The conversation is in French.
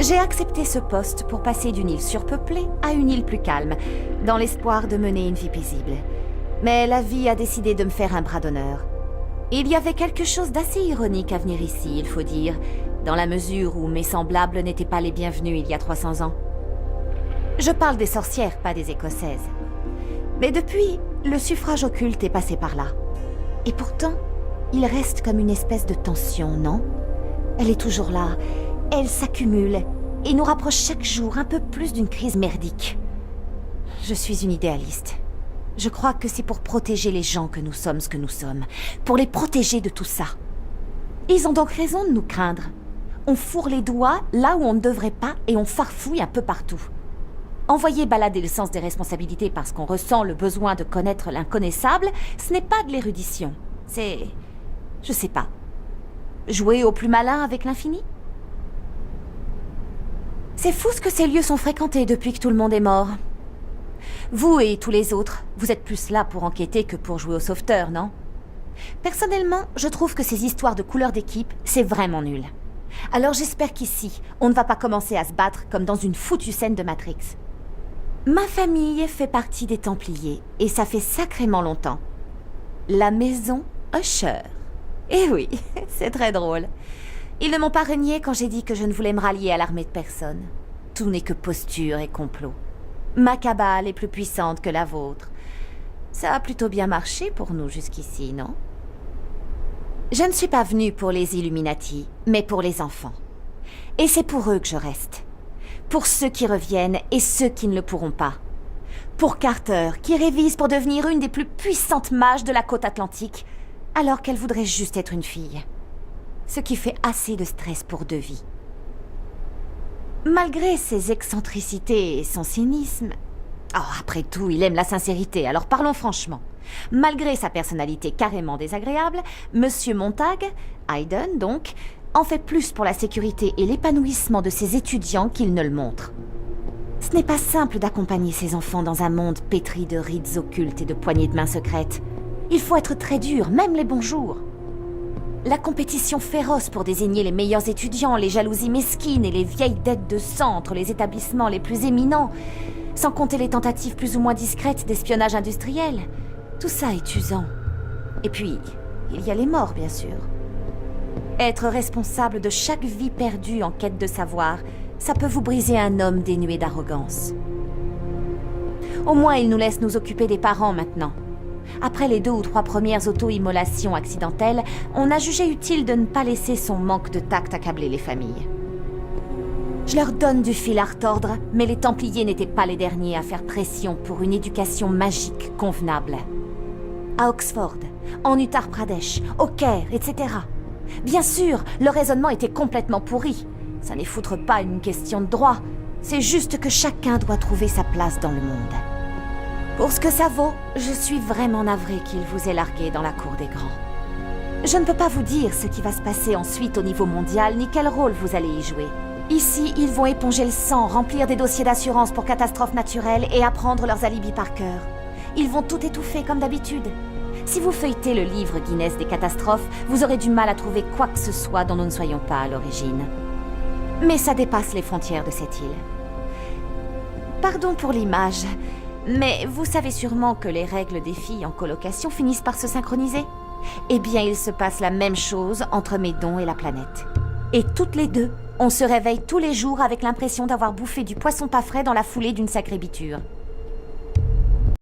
J'ai accepté ce poste pour passer d'une île surpeuplée à une île plus calme, dans l'espoir de mener une vie paisible. Mais la vie a décidé de me faire un bras d'honneur. Il y avait quelque chose d'assez ironique à venir ici, il faut dire, dans la mesure où mes semblables n'étaient pas les bienvenus il y a 300 ans. Je parle des sorcières, pas des Écossaises. Mais depuis, le suffrage occulte est passé par là. Et pourtant, il reste comme une espèce de tension, non? Elle est toujours là, elle s'accumule, et nous rapproche chaque jour un peu plus d'une crise merdique. Je suis une idéaliste. Je crois que c'est pour protéger les gens que nous sommes ce que nous sommes, pour les protéger de tout ça. Ils ont donc raison de nous craindre. On fourre les doigts là où on ne devrait pas et on farfouille un peu partout. Envoyer balader le sens des responsabilités parce qu'on ressent le besoin de connaître l'inconnaissable, ce n'est pas de l'érudition. C'est... je sais pas. Jouer au plus malin avec l'infini? C'est fou ce que ces lieux sont fréquentés depuis que tout le monde est mort. Vous et tous les autres, vous êtes plus là pour enquêter que pour jouer au sauveteur, non? Personnellement, je trouve que ces histoires de couleurs d'équipe, c'est vraiment nul. Alors j'espère qu'ici, on ne va pas commencer à se battre comme dans une foutue scène de Matrix. Ma famille fait partie des Templiers, et ça fait sacrément longtemps. La maison Usher. Eh oui, c'est très drôle. Ils ne m'ont pas renié quand j'ai dit que je ne voulais me rallier à l'armée de personne. Tout n'est que posture et complot. Ma cabale est plus puissante que la vôtre. Ça a plutôt bien marché pour nous jusqu'ici, non? Je ne suis pas venue pour les Illuminati, mais pour les enfants. Et c'est pour eux que je reste. Pour ceux qui reviennent et ceux qui ne le pourront pas. Pour Carter, qui révise pour devenir une des plus puissantes mages de la côte atlantique, alors qu'elle voudrait juste être une fille. Ce qui fait assez de stress pour 2 vies. Malgré ses excentricités et son cynisme... Oh, après tout, il aime la sincérité, alors parlons franchement. Malgré sa personnalité carrément désagréable, Monsieur Montag, Hayden donc, en fait plus pour la sécurité et l'épanouissement de ses étudiants qu'il ne le montre. Ce n'est pas simple d'accompagner ses enfants dans un monde pétri de rites occultes et de poignées de main secrètes. Il faut être très dur, même les bons jours. La compétition féroce pour désigner les meilleurs étudiants, les jalousies mesquines et les vieilles dettes de sang entre les établissements les plus éminents, sans compter les tentatives plus ou moins discrètes d'espionnage industriel. Tout ça est usant. Et puis, il y a les morts, bien sûr. Être responsable de chaque vie perdue en quête de savoir, ça peut vous briser un homme dénué d'arrogance. Au moins, il nous laisse nous occuper des parents maintenant. Après les 2 ou 3 premières auto-immolations accidentelles, on a jugé utile de ne pas laisser son manque de tact accabler les familles. Je leur donne du fil à retordre, mais les Templiers n'étaient pas les derniers à faire pression pour une éducation magique convenable. À Oxford, en Uttar Pradesh, au Caire, etc. Bien sûr, le raisonnement était complètement pourri. Ça n'est foutre pas une question de droit. C'est juste que chacun doit trouver sa place dans le monde. Pour ce que ça vaut, je suis vraiment navrée qu'il vous ait largué dans la cour des grands. Je ne peux pas vous dire ce qui va se passer ensuite au niveau mondial, ni quel rôle vous allez y jouer. Ici, ils vont éponger le sang, remplir des dossiers d'assurance pour catastrophes naturelles et apprendre leurs alibis par cœur. Ils vont tout étouffer comme d'habitude. Si vous feuilletez le livre Guinness des catastrophes, vous aurez du mal à trouver quoi que ce soit dont nous ne soyons pas à l'origine. Mais ça dépasse les frontières de cette île. Pardon pour l'image, mais vous savez sûrement que les règles des filles en colocation finissent par se synchroniser. Eh bien, il se passe la même chose entre mes dons et la planète. Et toutes les deux, on se réveille tous les jours avec l'impression d'avoir bouffé du poisson pas frais dans la foulée d'une sacrée biture.